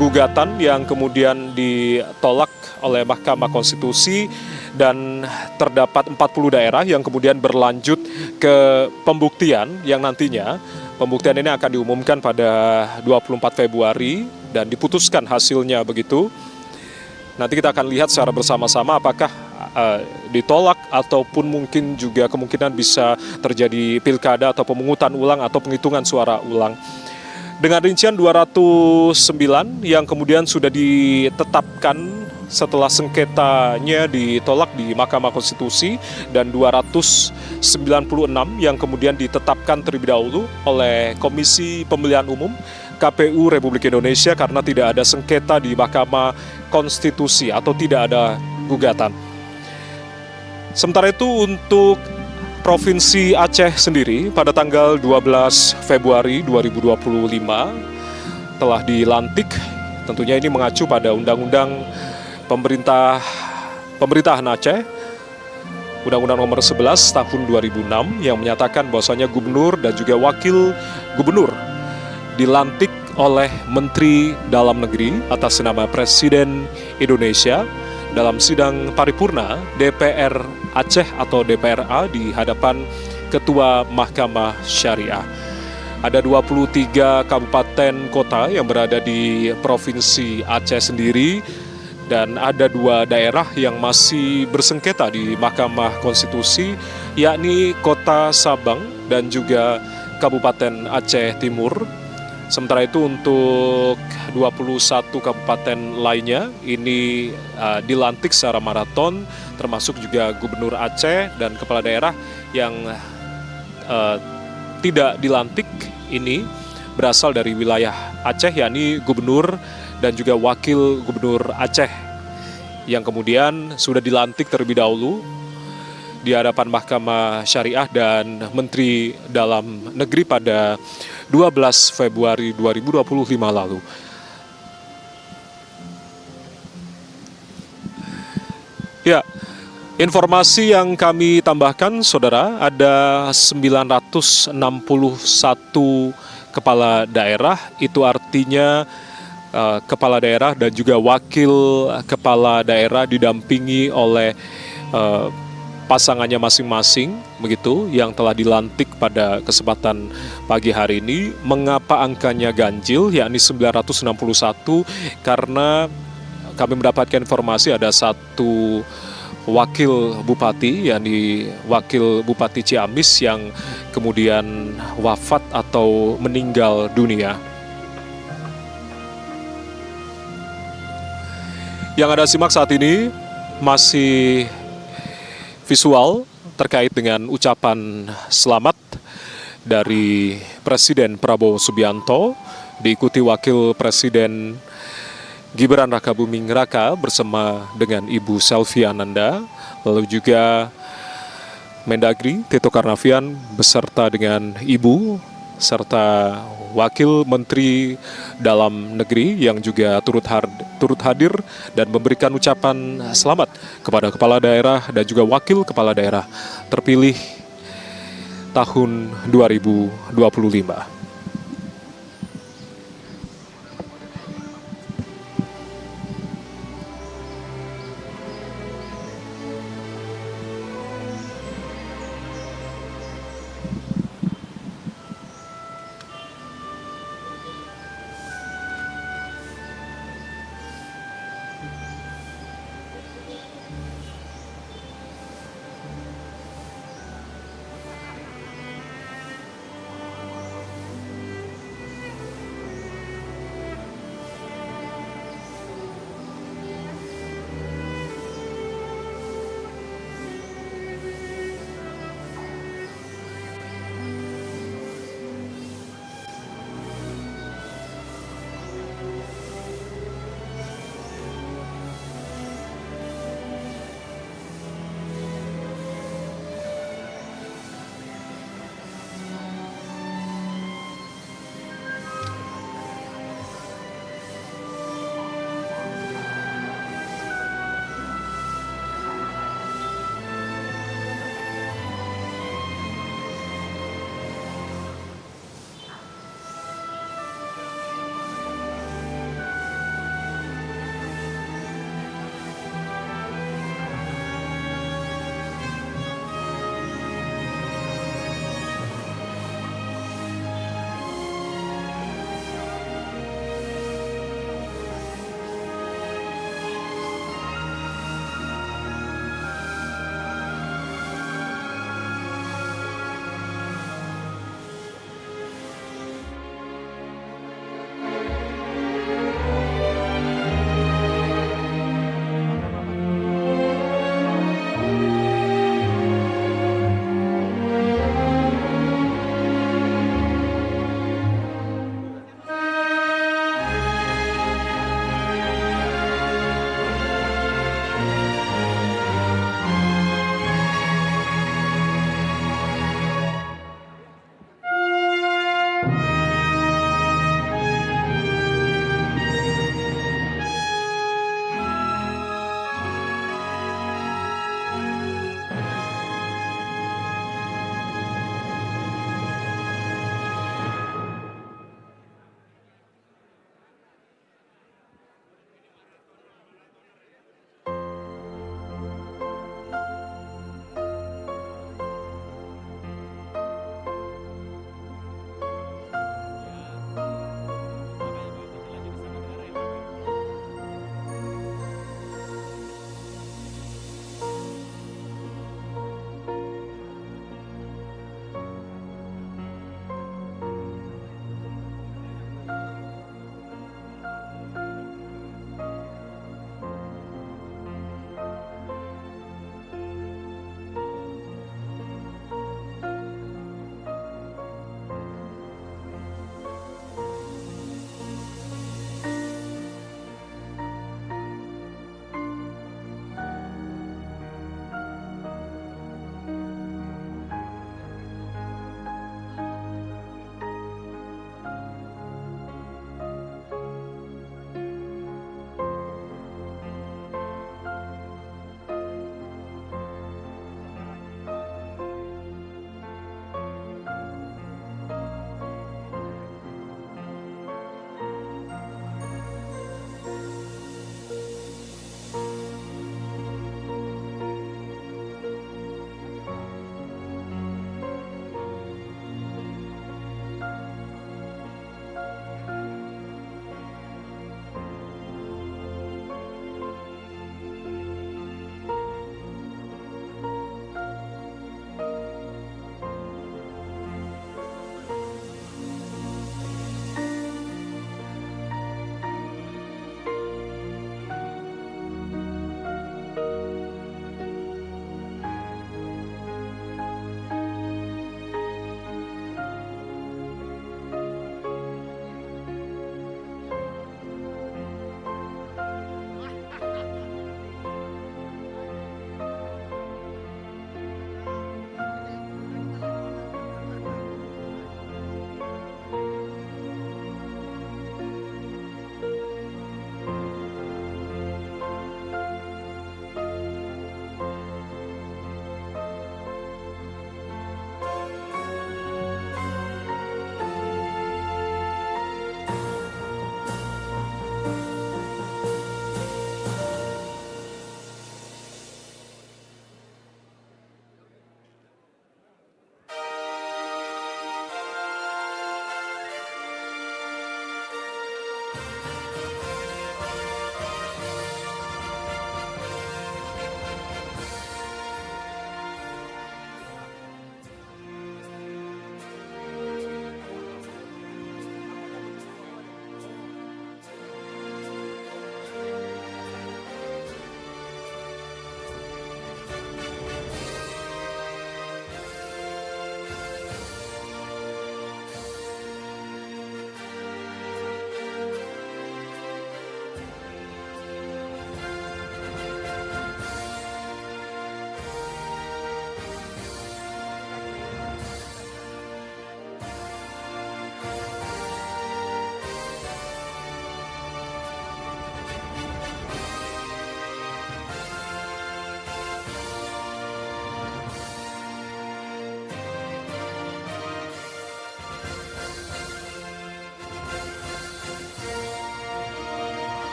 gugatan yang kemudian ditolak oleh Mahkamah Konstitusi, dan terdapat 40 daerah yang kemudian berlanjut ke pembuktian yang nantinya pembuktian ini akan diumumkan pada 24 Februari dan diputuskan hasilnya begitu. Nanti kita akan lihat secara bersama-sama apakah ditolak ataupun mungkin juga kemungkinan bisa terjadi pilkada atau pemungutan ulang atau penghitungan suara ulang. Dengan rincian 209 yang kemudian sudah ditetapkan setelah sengketanya ditolak di Mahkamah Konstitusi, dan 296 yang kemudian ditetapkan terlebih dahulu oleh Komisi Pemilihan Umum KPU Republik Indonesia karena tidak ada sengketa di Mahkamah Konstitusi atau tidak ada gugatan. Sementara itu untuk Provinsi Aceh sendiri pada tanggal 12 Februari 2025 telah dilantik. Tentunya ini mengacu pada Undang-Undang Pemerintahan Aceh, Undang-Undang Nomor 11 Tahun 2006 yang menyatakan bahwasanya gubernur dan juga wakil gubernur dilantik oleh Menteri Dalam Negeri atas nama Presiden Indonesia dalam sidang paripurna DPR Aceh atau DPRA di hadapan Ketua Mahkamah Syariah. Ada 23 kabupaten kota yang berada di Provinsi Aceh sendiri dan ada 2 daerah yang masih bersengketa di Mahkamah Konstitusi, yakni Kota Sabang dan juga Kabupaten Aceh Timur. Sementara itu untuk 21 kabupaten lainnya ini dilantik secara maraton, termasuk juga Gubernur Aceh dan Kepala Daerah yang tidak dilantik ini berasal dari wilayah Aceh, yakni Gubernur dan juga Wakil Gubernur Aceh yang kemudian sudah dilantik terlebih dahulu di hadapan Mahkamah Syariah dan Menteri Dalam Negeri pada 12 Februari 2025 lalu. Ya, informasi yang kami tambahkan, saudara, ada 961 kepala daerah, itu artinya kepala daerah dan juga wakil kepala daerah didampingi oleh pasangannya masing-masing, begitu, yang telah dilantik pada kesempatan pagi hari ini. Mengapa angkanya ganjil, yakni 961? Karena kami mendapatkan informasi ada satu wakil bupati, yakni wakil Bupati Ciamis yang kemudian wafat atau meninggal dunia. Yang Anda simak saat ini masih visual terkait dengan ucapan selamat dari Presiden Prabowo Subianto, diikuti Wakil Presiden Gibran Rakabuming Raka bersama dengan Ibu Selvi Ananda, lalu juga Mendagri Tito Karnavian beserta dengan Ibu, serta Wakil Menteri Dalam Negeri yang juga turut hadir dan memberikan ucapan selamat kepada kepala daerah dan juga wakil kepala daerah terpilih tahun 2025.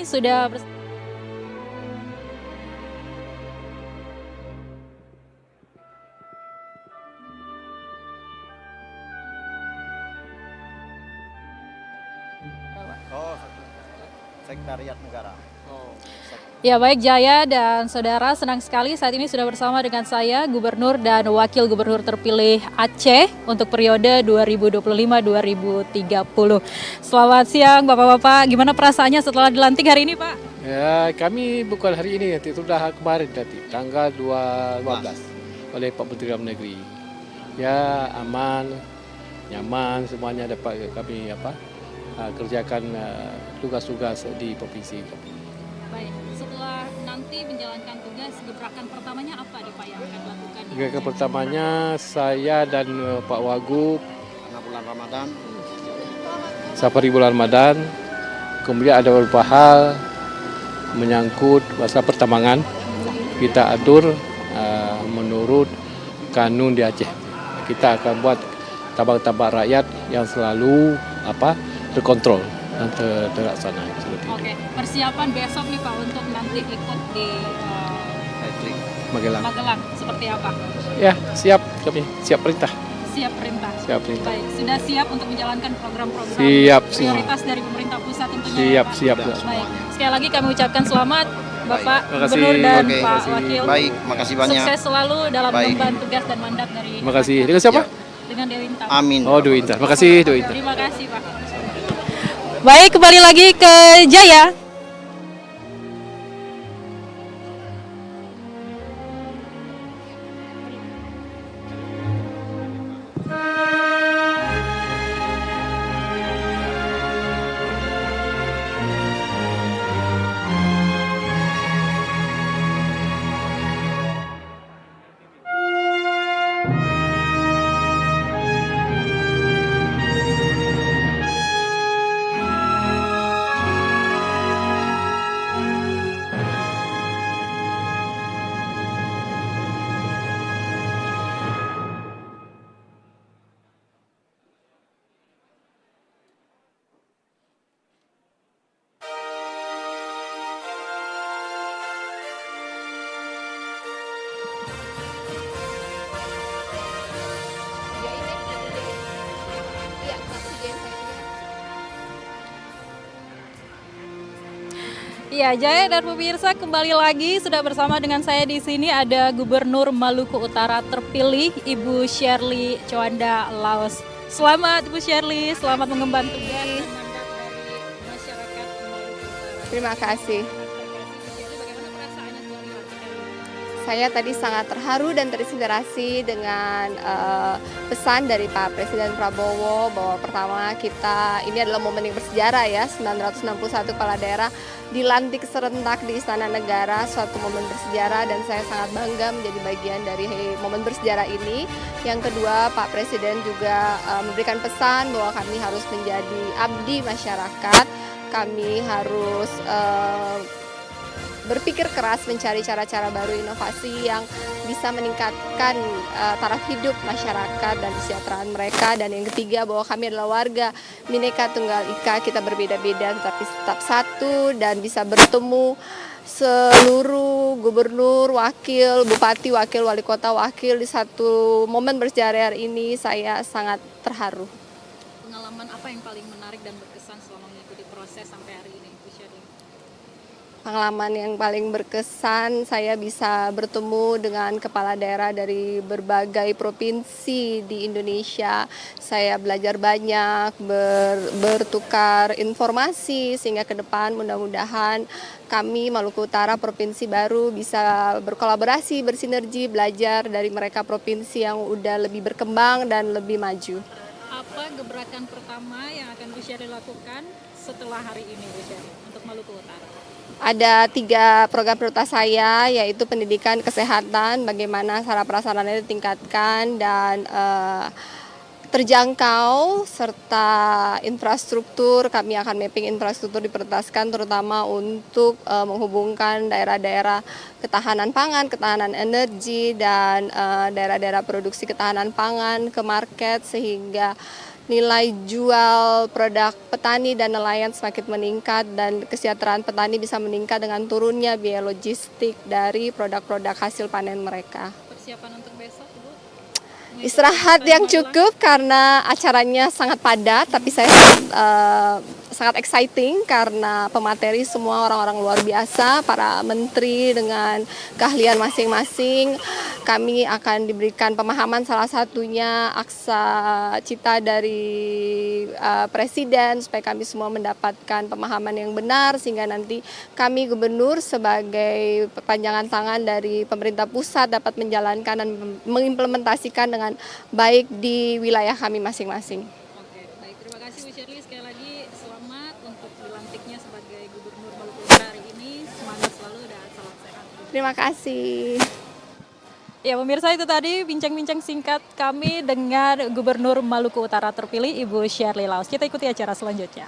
kami sudah Sekretariat Negara. Ya baik Jaya dan saudara, senang sekali saat ini sudah bersama dengan saya Gubernur dan Wakil Gubernur terpilih Aceh untuk periode 2025-2030. Selamat siang Bapak-Bapak, gimana perasaannya setelah dilantik hari ini Pak? Ya, kami bukan hari ini, nanti sudah kemarin tadi, tanggal 12 oleh Pak Menteri Dalam Negeri. Ya, aman, nyaman, semuanya dapat kami kerjakan tugas-tugas di provinsi kami. Baik, setelah nanti menjalankan tugas, gebrakan pertamanya apa nih Pak yang akan dilakukan? Gebrakan pertamanya saya dan Pak Wagub Karena bulan Ramadan. safari bulan Ramadan, kemudian ada beberapa hal menyangkut masalah pertambangan kita atur menurut kanun di Aceh. Kita akan buat tambang-tambang rakyat yang selalu terkontrol dan terlaksana. Oke, persiapan besok nih Pak untuk nanti ikut di Magelang. Magelang seperti apa? Ya, siap kami, siap perintah. Siap perintah. Siap perintah. Baik, sudah siap untuk menjalankan program-program Siap semua. prioritas dari pemerintah pusat tentunya. Siap, Pak? siap. Baik, sekali lagi kami ucapkan selamat Bapak Terima kasih. Gubernur dan Oke, Pak makasih. Wakil. Baik, makasih banyak. Sukses selalu dalam Baik. mengemban tugas dan mandat dari Terima kasih. Dengan siapa? dengan Dewi Intan. Amin. Oh, Dewi Intan. Terima kasih, Dewi Intan. Terima kasih Pak. Baik, kembali lagi ke Jaya. Iya, Jaya dan pemirsa, kembali lagi sudah bersama dengan saya di sini ada Gubernur Maluku Utara terpilih Ibu Shirley Chowanda Laos. Selamat Ibu Shirley, selamat mengemban tugas dan mandat dari masyarakat Maluku Utara. Terima kasih. Jadi bagaimana perasaannya setelah dilantik hari ini? Saya tadi sangat terharu dan terinspirasi dengan pesan dari Pak Presiden Prabowo bahwa pertama kita ini adalah momen yang bersejarah ya, 961 kepala daerah dilantik serentak di Istana Negara, suatu momen bersejarah dan saya sangat bangga menjadi bagian dari momen bersejarah ini. Yang kedua, Pak Presiden juga memberikan pesan bahwa kami harus menjadi abdi masyarakat, kami harus berpikir keras mencari cara-cara baru inovasi yang bisa meningkatkan taraf hidup masyarakat dan kesejahteraan mereka. Dan yang ketiga bahwa kami adalah warga Bhinneka Tunggal Ika, kita berbeda-beda tetapi tetap satu dan bisa bertemu seluruh gubernur, wakil, bupati, wakil, wali kota, wakil di satu momen bersejarah ini. Saya sangat terharu. Pengalaman apa yang paling menarik dan berkesan selama mengikuti proses sampai hari ini, Bu Shirley? Pengalaman yang paling berkesan, saya bisa bertemu dengan kepala daerah dari berbagai provinsi di Indonesia. Saya belajar banyak, bertukar informasi sehingga ke depan mudah-mudahan kami Maluku Utara provinsi baru bisa berkolaborasi, bersinergi, belajar dari mereka provinsi yang udah lebih berkembang dan lebih maju. Apa gebrakan pertama yang akan Bu Shirley lakukan setelah hari ini, Bu Shirley, untuk Maluku Utara? Ada 3 program prioritas saya, yaitu pendidikan, kesehatan, bagaimana sarana prasarananya ditingkatkan dan terjangkau, serta infrastruktur. Kami akan mapping infrastruktur diprioritaskan terutama untuk menghubungkan daerah-daerah ketahanan pangan, ketahanan energi, dan daerah-daerah produksi ketahanan pangan ke market sehingga nilai jual produk petani dan nelayan semakin meningkat dan kesejahteraan petani bisa meningkat dengan turunnya biaya logistik dari produk-produk hasil panen mereka. Persiapan untuk besok, Bu? Istirahat yang cukup karena acaranya sangat padat, tapi saya sangat exciting karena pemateri semua orang-orang luar biasa, para menteri dengan keahlian masing-masing. Kami akan diberikan pemahaman, salah satunya aksa cita dari Presiden, supaya kami semua mendapatkan pemahaman yang benar, sehingga nanti kami gubernur sebagai perpanjangan tangan dari pemerintah pusat dapat menjalankan dan mengimplementasikan dengan baik di wilayah kami masing-masing. Oke, baik. Terima kasih Bu Shirley. Sekali lagi selamat untuk dilantiknya sebagai Gubernur Maluku Utara hari ini. Semangat selalu dan salam sehat. Terima kasih. Ya pemirsa, itu tadi bincang-bincang singkat kami dengan Gubernur Maluku Utara terpilih Ibu Shirley Laus. Kita ikuti acara selanjutnya.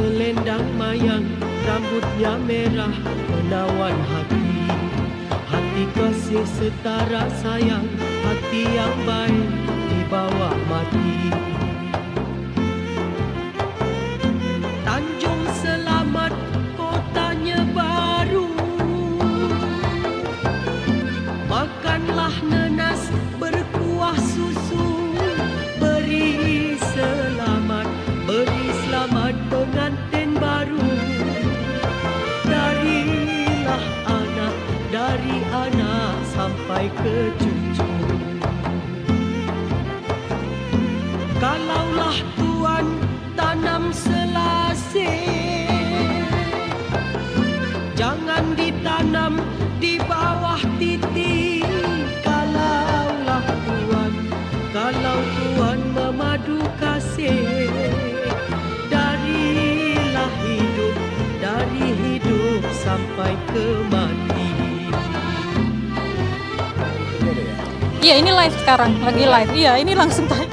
Selendang mayang, rambutnya merah, menawan hati. Hati kasih setara sayang, hati yang baik dibawa mati. Tanjung Selamat, kotanya baru. Makanlah nenas berkuah susu. Beri selamat pengantin baru. Dari anak sampai ke cucu. Kalaulah Tuan tanam selasih, jangan ditanam di bawah titik. Kalau Tuan memadu kasih, dari hidup sampai ke mati. Iya, ini live sekarang, lagi live. Iya, ini langsung tayang.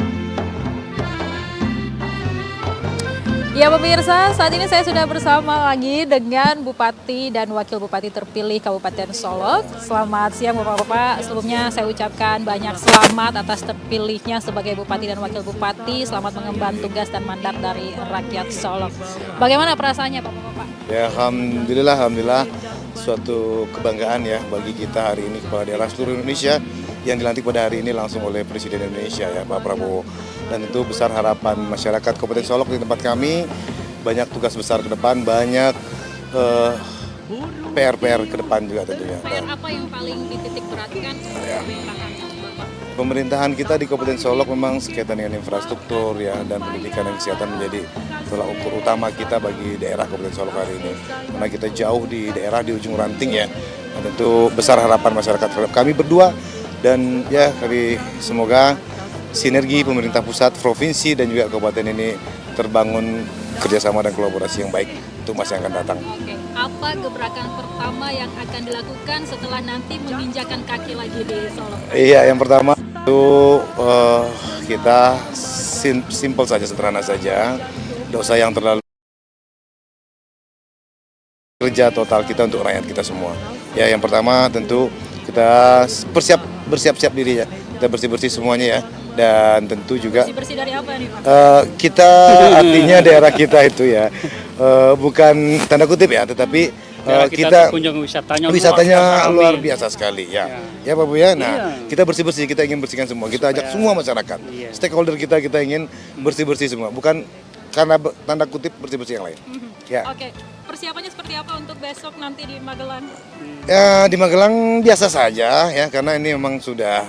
Ya pemirsa, saat ini saya sudah bersama lagi dengan Bupati dan Wakil Bupati terpilih Kabupaten Solok. Selamat siang Bapak-Bapak, sebelumnya saya ucapkan banyak selamat atas terpilihnya sebagai Bupati dan Wakil Bupati. Selamat mengemban tugas dan mandat dari rakyat Solok. Bagaimana perasaannya Bapak-Bapak? Ya Alhamdulillah, suatu kebanggaan ya bagi kita hari ini kepala daerah seluruh Indonesia yang dilantik pada hari ini langsung oleh Presiden Indonesia ya Pak Prabowo. Dan tentu besar harapan masyarakat Kabupaten Solok di tempat kami, banyak tugas besar ke depan, banyak PR ke depan juga tentunya. PR apa yang paling dititik beratkan pemerintahan Bapak? Pemerintahan kita di Kabupaten Solok memang sekaitan dengan infrastruktur ya dan pendidikan dan kesehatan menjadi tolak ukur utama kita bagi daerah Kabupaten Solok hari ini. Karena kita jauh di daerah di ujung ranting ya. Dan tentu besar harapan masyarakat terhadap kami berdua dan ya kami semoga sinergi pemerintah pusat, provinsi dan juga kabupaten ini terbangun kerjasama dan kolaborasi yang baik untuk masa yang akan datang. Oke, apa gebrakan pertama yang akan dilakukan setelah nanti menginjakan kaki lagi di Solok? Iya, yang pertama itu kita simpel saja, sederhana saja, tidak usah yang terlalu kerja total kita untuk rakyat kita semua. Ya, yang pertama tentu kita bersiap-siap diri ya, kita bersih-bersih semuanya ya. Dan tentu juga bersih dari apa nih Pak? Kita artinya daerah kita itu ya bukan tanda kutip ya, tetapi kita wisatanya luar biasa sekali ya. Ya Pak Bu ya. Nah, kita bersih-bersih, kita ingin bersihkan semua. Kita ajak semua masyarakat, stakeholder kita ingin bersih-bersih semua, bukan karena tanda kutip bersih-bersih yang lain. Ya. Oke, persiapannya seperti apa untuk besok nanti di Magelang? Ya, di Magelang biasa saja ya, karena ini memang sudah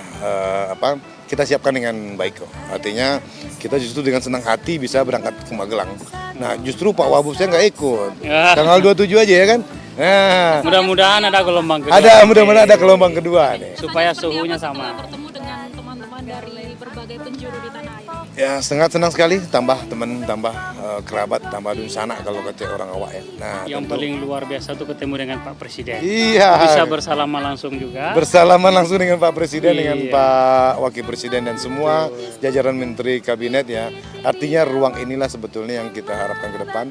kita siapkan dengan baik kok. Artinya kita justru dengan senang hati bisa berangkat ke Magelang. Nah justru Pak Wabub saya nggak ikut. Tanggal 27 aja ya kan. Nah, mudah-mudahan ada gelombang kedua. Mudah-mudahan ada gelombang kedua nih. Supaya suhunya sama. Bertemu dengan teman-teman dari berbagai penjuru di tanah air. Ya sangat senang sekali, tambah teman, tambah kerabat, tambah dunsana kalau kata orang awak ya. Nah, yang paling luar biasa tuh ketemu dengan Pak Presiden. Iya. Bisa bersalaman langsung juga. Bersalaman langsung dengan Pak Presiden, Iya. dengan Pak Wakil Presiden dan semua jajaran Menteri Kabinet ya. Artinya ruang inilah sebetulnya yang kita harapkan ke depan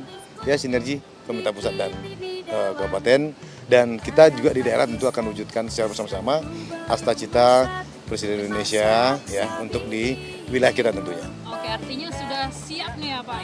ya, sinergi pemerintah pusat dan kabupaten, dan kita juga di daerah tentu akan wujudkan secara bersama-sama asta cita Presiden Indonesia ya untuk di wilayah kita tentunya. Oke, artinya sudah siap nih ya Pak